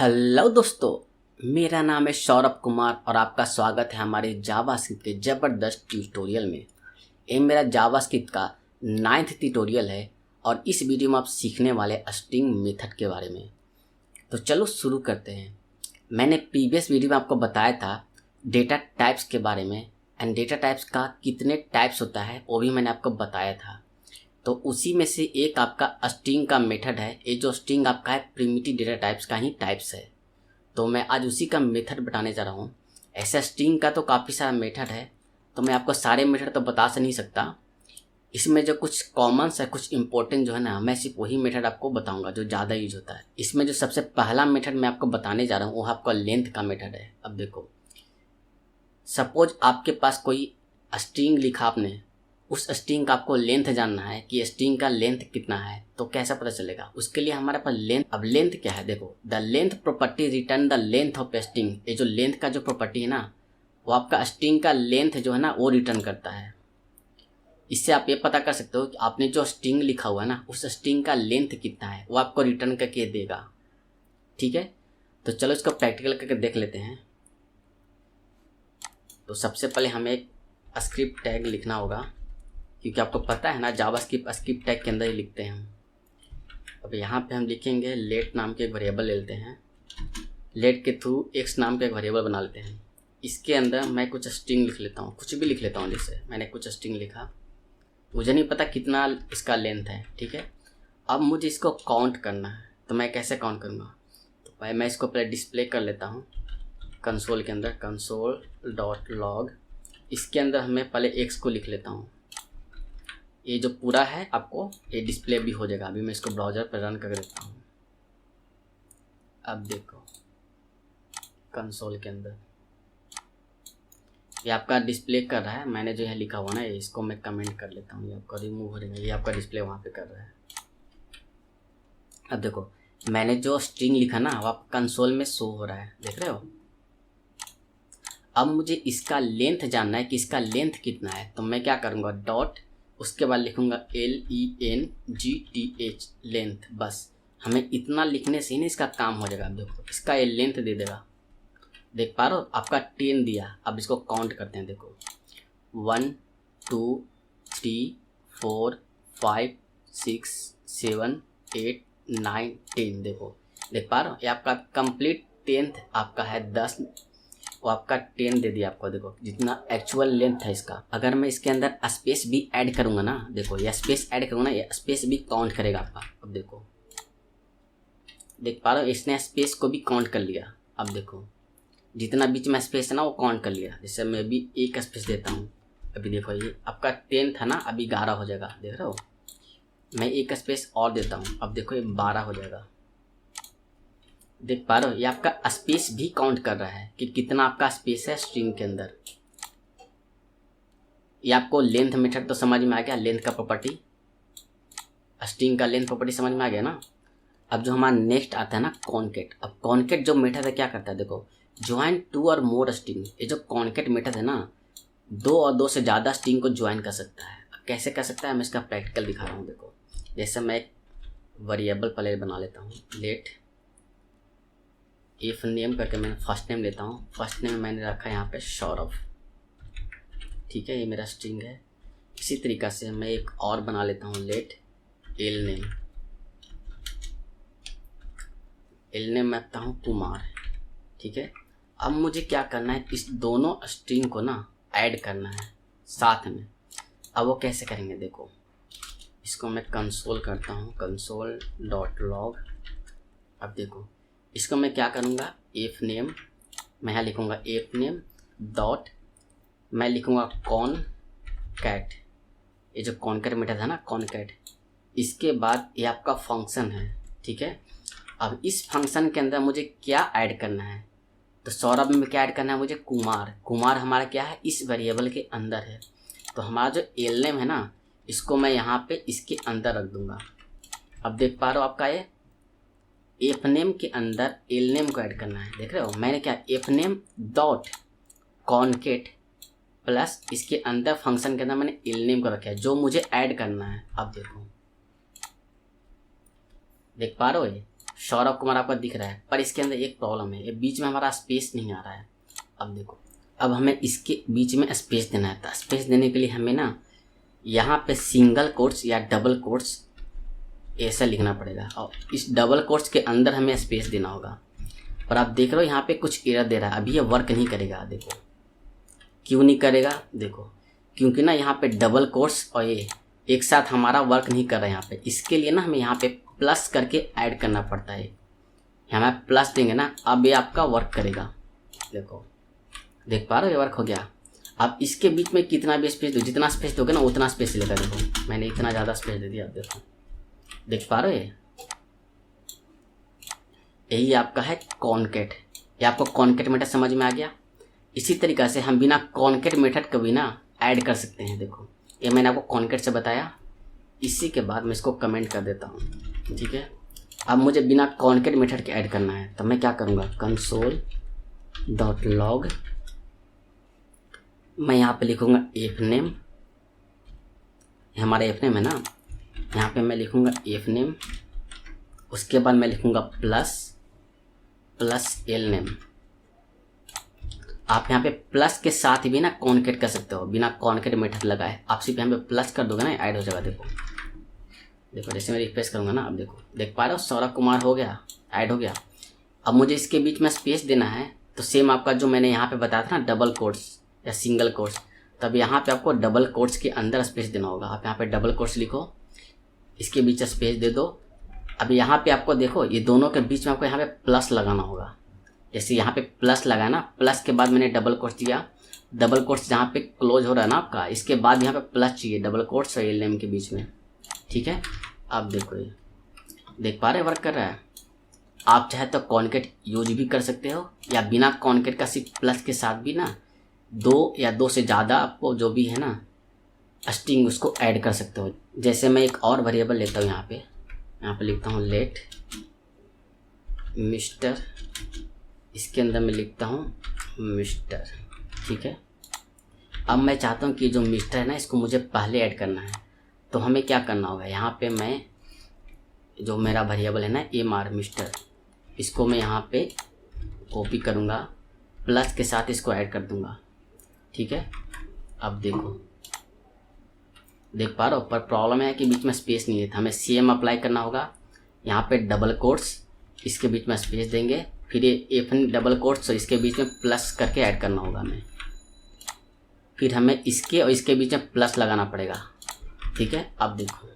Hello दोस्तों, मेरा नाम है सौरभ कुमार और आपका स्वागत है हमारे जावास्क्रिप्ट के ज़बरदस्त ट्यूटोरियल में। ये मेरा जावास्क्रिप्ट का 9th ट्यूटोरियल है और इस वीडियो में आप सीखने वाले स्ट्रिंग मेथड के बारे में। तो चलो शुरू करते हैं। मैंने प्रीवियस वीडियो में आपको बताया था डेटा टाइप्स के बारे में एंड डेटा टाइप्स का कितने टाइप्स होता है वो भी मैंने आपको बताया था। तो उसी में से एक आपका स्ट्रिंग का मेथड है। ये जो स्ट्रिंग आपका है प्रिमिटिव डेटा टाइप्स का ही टाइप्स है। तो मैं आज उसी का मेथड बताने जा रहा हूँ। ऐसा स्ट्रिंग का तो काफ़ी सारा मेथड है, तो मैं आपको सारे मेथड तो बता नहीं सकता। इसमें जो कुछ कॉमन्स है, कुछ इंपॉर्टेंट जो है ना, मैं सिर्फ वही मेथड आपको बताऊंगा जो ज़्यादा यूज होता है। इसमें जो सबसे पहला मेथड मैं आपको बताने जा रहा हूँ वो आपका लेंथ का मेथड है। अब देखो, सपोज आपके पास कोई स्ट्रिंग लिखा आपने, उस स्ट्रिंग का आपको लेंथ जानना है कि स्ट्रिंग का लेंथ कितना है। तो कैसा पता चलेगा? उसके लिए हमारे पास लेंथ। अब लेंथ क्या है? देखो, the length property return the length of string. ये जो लेंथ का जो प्रॉपर्टी है ना, वो आपका स्ट्रिंग का लेंथ जो है ना वो रिटर्न करता है। इससे आप ये पता कर सकते हो कि आपने जो स्ट्रिंग लिखा हुआ है ना, उस स्ट्रिंग का लेंथ कितना है, वो आपको रिटर्न करके देगा। ठीक है, तो चलो इसको प्रैक्टिकल करके देख लेते हैं। तो सबसे पहले हमें एक स्क्रिप्ट टैग लिखना होगा, क्योंकि आपको पता है ना स्क्रिप्ट टैग के अंदर ही लिखते हैं हम। अब यहाँ पे हम लिखेंगे लेट नाम के एक वेरिएबल ले लेते हैं। लेट के थ्रू एक्स नाम का एक वेरिएबल बना लेते हैं। इसके अंदर मैं कुछ स्ट्रिंग लिख लेता हूँ, कुछ भी लिख लेता हूँ। जैसे मैंने कुछ स्ट्रिंग लिखा, मुझे नहीं पता कितना इसका लेंथ है। ठीक है, अब मुझे इसको काउंट करना है। तो मैं कैसे काउंट करूँगा? तो भाई मैं इसको पहले डिस्प्ले कर लेता हूँ कंसोल के अंदर, console.log। इसके अंदर हमें पहले एक्स को लिख लेता हूँ। ये जो पूरा है आपको ये डिस्प्ले भी हो जाएगा। अभी मैं इसको ब्राउज़र पर रन कर देता हूँ। अब देखो कंसोल के अंदर ये आपका डिस्प्ले कर रहा है। मैंने जो है लिखा हुआ ना, इसको मैं कमेंट कर लेता हूँ। ये आपका रिमूव हो जाएगा, ये आपका डिस्प्ले वहाँ पे कर रहा है। अब देखो, मैंने जो स्ट्रिंग लिखा ना वो आप कंसोल में शो हो रहा है, देख रहे हो। अब मुझे इसका लेंथ जानना है कि इसका लेंथ कितना है। तो मैं क्या करूँगा, डॉट, उसके बाद लिखूँगा LENGTH, लेंथ। बस हमें इतना लिखने से ही ना इसका काम हो जाएगा। अब देखो, इसका ये लेंथ दे देगा, देख पा रहे हो, आपका 10 दिया। अब इसको काउंट करते हैं। देखो 1 2 3 4 5 6 7 8 9 10। देखो, देख पा रहे हो, ये आपका कंप्लीट 10th आपका है 10। वो आपका 10 दे दिया आपको। देखो जितना एक्चुअल लेंथ है इसका। अगर मैं इसके अंदर स्पेस भी ऐड करूँगा ना, देखो ये स्पेस ऐड करूँगा ना, ये स्पेस भी काउंट करेगा आपका। अब देखो, देख पा रहे हो, इसने स्पेस को भी काउंट कर लिया। अब देखो जितना बीच में स्पेस है ना वो काउंट कर लिया। जैसे मैं भी एक स्पेस देता हूँ। अभी देखो ये आपका 10 था ना, अभी 11 हो जाएगा, देख रहे हो। मैं एक स्पेस और देता हूँ, अब देखो ये 12 हो जाएगा। देख पा रहे हो, ये आपका स्पेस भी काउंट कर रहा है कि कितना आपका स्पेस है स्ट्रिंग के अंदर। ये आपको लेंथ मेथड तो समझ में आ गया, लेंथ का प्रॉपर्टी, स्ट्रिंग का लेंथ प्रॉपर्टी समझ में आ गया ना। अब जो हमारा नेक्स्ट आता है ना कॉनकेट। अब कॉनकेट जो मेथड है क्या करता है? देखो, ज्वाइन 2 और मोर स्ट्रिंग। ये जो कॉनकेट मेथड है ना, 2 और 2 से ज़्यादा स्ट्रिंग को ज्वाइन कर सकता है। अब कैसे कर सकता है, मैं इसका प्रैक्टिकल दिखा रहा हूँ। देखो, जैसे मैं एक वेरिएबल पहले बना लेता हूँ, लेट इफ नेम करके मैंने फर्स्ट नेम लेता हूँ। फर्स्ट नेम मैंने रखा है यहाँ पे सौरभ। ठीक है, ये मेरा स्ट्रिंग है। इसी तरीक़ा से मैं एक और बना लेता हूँ, let L name. L name मैं रखता हूँ कुमार। ठीक है, अब मुझे क्या करना है, इस दोनों स्ट्रिंग को ना ऐड करना है साथ में। अब वो कैसे करेंगे? देखो, इसको मैं कंसोल करता हूँ, console.log। अब देखो, इसको मैं क्या करूँगा, एफ नेम, मैं यहाँ लिखूँगा एफ नेम डॉट, मैं लिखूँगा कॉन कैट। ये जो कॉनकैट मेथड है ना, कॉनकैट, इसके बाद ये आपका फंक्शन है। ठीक है, अब इस फंक्शन के अंदर मुझे क्या ऐड करना है? तो सौरभ में क्या ऐड करना है मुझे? कुमार। कुमार हमारा क्या है, इस वेरिएबल के अंदर है। तो हमारा जो एल नेम है ना, इसको मैं यहाँ पे इसके अंदर रख दूंगा। अब देख पा रहे हो, आपका ये एफ नेम के अंदर एल नेम को ऐड करना है। देख रहे हो, मैंने क्या, एफ नेम डॉट कॉनकेट प्लस इसके अंदर फंक्शन के अंदर मैंने एल नेम को रखा है जो मुझे ऐड करना है। अब देखो, देख पा रहे हो, ये सौरभ कुमार आपका दिख रहा है, पर इसके अंदर एक प्रॉब्लम है, ये बीच में हमारा स्पेस नहीं आ रहा है। अब देखो, अब हमें इसके बीच में स्पेस देना है। तो स्पेस देने के लिए हमें ना यहाँ पे सिंगल कोट्स या डबल कोट्स ऐसा लिखना पड़ेगा, और इस डबल कोट्स के अंदर हमें स्पेस देना होगा। पर आप देख रहे हो यहाँ पे कुछ एरर दे रहा है, अभी ये वर्क नहीं करेगा। देखो क्यों नहीं करेगा, देखो क्योंकि ना यहाँ पे डबल कोट्स और ये एक साथ हमारा वर्क नहीं कर रहा है यहाँ पे। इसके लिए ना हमें यहाँ पे प्लस करके ऐड करना पड़ता है। यहाँ पे प्लस देंगे ना, अब ये आपका वर्क करेगा। देखो देख पा रहे हो, ये वर्क हो गया। अब इसके बीच में कितना भी स्पेस दो, जितना स्पेस दोगे ना उतना स्पेस लेगा। देखो मैंने इतना ज़्यादा स्पेस दे दिया। अब देखो देख पा रहे हो, यही आपका है कॉन्केट। ये आपको कॉन्केट मेथड समझ में आ गया। इसी तरीक़ा से हम बिना कॉन्केट मेथड को भी ना ऐड कर सकते हैं। देखो ये मैंने आपको कॉन्केट से बताया। इसी के बाद मैं इसको कमेंट कर देता हूँ, ठीक है। अब मुझे बिना कॉन्केट मेथड के ऐड करना है, तो मैं क्या करूँगा, console.log, मैं यहाँ पे लिखूँगा एफ नेम, हमारा एफ नेम है ना, यहाँ पे मैं लिखूँगा एफ नेम। उसके बाद मैं लिखूँगा प्लस एल नेम। आप यहाँ पे प्लस के साथ भी ना कॉन्केट कर सकते हो, बिना कॉन्केट मेथड लगाए। आप सिर्फ यहाँ पे प्लस कर दोगे ना, ऐड हो जाएगा। देखो देखो जैसे मैं रिफ्रेश करूँगा ना, अब देखो देख पा रहे हो, सौरभ कुमार हो गया, ऐड हो गया। अब मुझे इसके बीच में स्पेस देना है, तो सेम आपका जो मैंने यहाँ पे बताया था ना डबल कोट्स या सिंगल कोट्स, तब यहाँ पे आपको डबल कोट्स के अंदर स्पेस देना होगा। आप यहाँ पे डबल कोट्स लिखो, इसके बीच स्पेस दे दो। अब यहाँ पे आपको देखो, ये दोनों के बीच में आपको यहाँ पे प्लस लगाना होगा। जैसे यहाँ पे प्लस लगाया ना, प्लस के बाद मैंने डबल कोट्स दिया, डबल कोट्स जहाँ पे क्लोज हो रहा है ना आपका, इसके बाद यहाँ पे प्लस चाहिए डबल कोट्स और एल नेम के बीच में, ठीक है। अब देखो ये देख पा रहे वर्क कर रहा है। आप चाहे तो कॉन्केट यूज भी कर सकते हो, या बिना कॉन्केट का सिर्फ प्लस के साथ भी ना दो या दो से ज़्यादा आपको जो भी है ना स्ट्रिंग उसको ऐड कर सकते हो। जैसे मैं एक और वेरिएबल लेता हूँ, यहाँ पे लिखता हूँ लेट मिस्टर, इसके अंदर मैं लिखता हूँ मिस्टर, ठीक है। अब मैं चाहता हूँ कि जो मिस्टर है ना, इसको मुझे पहले ऐड करना है। तो हमें क्या करना होगा, यहाँ पे मैं जो मेरा वेरिएबल है ना एमआर मिस्टर, इसको मैं यहाँ पे कॉपी करूँगा, प्लस के साथ इसको ऐड कर दूँगा, ठीक है। अब देखो देख पा रहे हो, पर प्रॉब्लम है कि बीच में स्पेस नहीं है, तो हमें सेम अप्लाई करना होगा। यहाँ पे डबल कोट्स, इसके बीच में स्पेस देंगे, फिर ये एफ डबल कोट्स, तो इसके बीच में प्लस करके ऐड करना होगा हमें। फिर हमें इसके और इसके बीच में प्लस लगाना पड़ेगा, ठीक है। अब देखो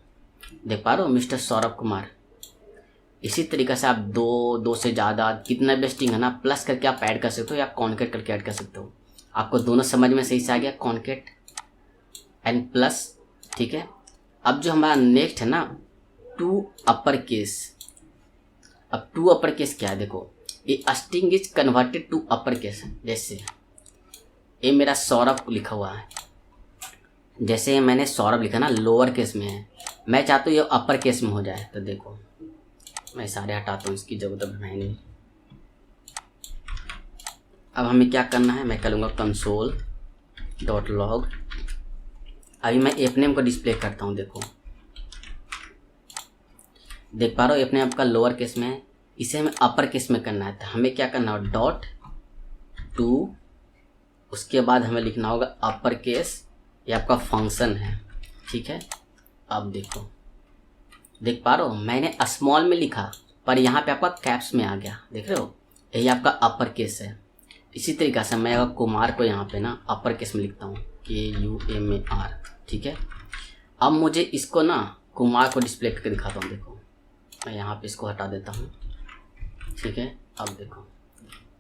देख पा रहे हो मिस्टर सौरभ कुमार। इसी तरीके से आप दो से ज़्यादा कितना भी स्ट्रिंग है ना, प्लस करके आप ऐड कर सकते हो या कॉन्केट करके ऐड कर सकते हो। आपको दोनों समझ में सही से आ गया, कॉन्केट एंड प्लस, ठीक है। अब जो हमारा नेक्स्ट है ना टू अपर केस। अब टू अपर केस क्या है, देखो ये string is converted to upper case. जैसे ये मेरा सौरभ लिखा हुआ है, जैसे मैंने सौरभ लिखा ना लोअर केस में है, मैं चाहता हूँ ये अपर केस में हो जाए। तो देखो मैं सारे हटाता हूँ, इसकी जरूरत अब है नहीं। अब हमें क्या करना है, मैं करूँगा console.log। अभी मैं एफ नेम को डिस्प्ले करता हूँ। देखो देख पा रहे हो, एफ नेम आपका लोअर केस में है, इसे हमें अपर केस में करना है। तो हमें क्या करना होगा, डॉट टू, उसके बाद हमें लिखना होगा अपर केस, ये आपका फंक्शन है, ठीक है। अब देखो देख पा रहे हो, मैंने स्मॉल में लिखा पर यहाँ पे आपका कैप्स में आ गया, देख रहे हो, यही आपका अपर केस है। इसी तरीके से मैं अगर कुमार को यहाँ पे ना अपर केस में लिखता हूँ, KUMAR, ठीक है। अब मुझे इसको ना कुमार को डिस्प्ले करके दिखाता हूँ। देखो मैं यहाँ पे इसको हटा देता हूँ, ठीक है। अब देखो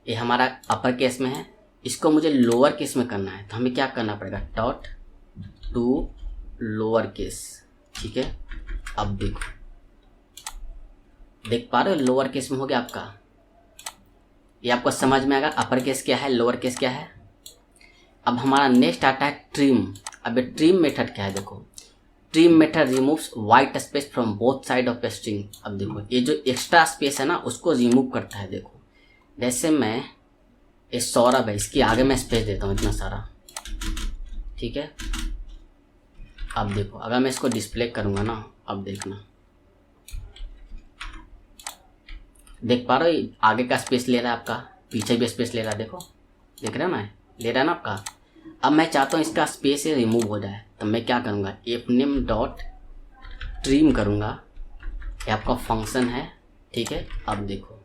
ये हमारा अपर केस में है, इसको मुझे लोअर केस में करना है। तो हमें क्या करना पड़ेगा, डॉट टू लोअर केस, ठीक है। अब देखो देख पा रहे हो, लोअर केस में हो गया आपका। ये आपको समझ में आएगा अपर केस क्या है, लोअर केस क्या है। अब हमारा नेक्स्ट आता है ट्रिम। अब ये ट्रिम मेथड क्या है, देखो trim method removes white space from both side of a string. अब देखो ये जो एक्स्ट्रा स्पेस है ना उसको रिमूव करता है। देखो जैसे मैं ये सौरभ है, इसके आगे मैं स्पेस देता हूँ इतना सारा, ठीक है। अब देखो अगर मैं इसको डिस्प्ले करूँगा ना, अब देखना देख पा रहे हो, आगे का स्पेस ले रहा है आपका, पीछे भी स्पेस ले रहा है, देखो देख रहे हो ना, ले रहा है ना आपका। अब मैं चाहता हूँ इसका स्पेस रिमूव हो जाए, तो मैं क्या करूँगा, fname डॉट ट्रिम करूँगा, ये आपका फंक्शन है, ठीक है। अब देखो,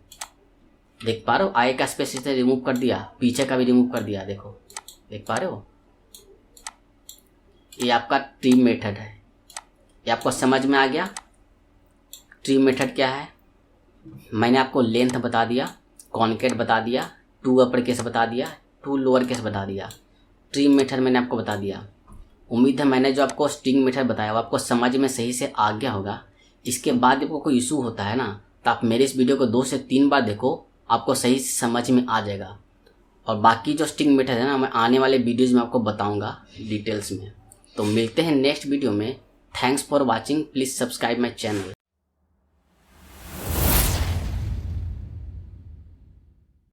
देख पा रहे हो, आगे का स्पेस इसे रिमूव कर दिया, पीछे का भी रिमूव कर दिया, देखो देख पा रहे हो। ये आपका ट्रिम मेथड है, ये आपको समझ में आ गया। ट्रिम मेथड क्या है, मैंने आपको लेंथ बता दिया, कॉन्केट बता दिया, टू अपर केस बता दिया, टू लोअर केस बता दिया, ट्रिम मेथड मैंने आपको बता दिया। उम्मीद है मैंने जो आपको स्ट्रिंग मेथड बताया वो आपको समझ में सही से आ गया होगा। इसके बाद आपको कोई इशू होता है ना, तो आप मेरे इस वीडियो को 2 से 3 बार देखो, आपको सही से समझ में आ जाएगा। और बाकी जो स्ट्रिंग मेथड है ना, मैं आने वाले वीडियोज़ में आपको बताऊँगा डिटेल्स में। तो मिलते हैं नेक्स्ट वीडियो में। Thanks for watching, please subscribe my channel.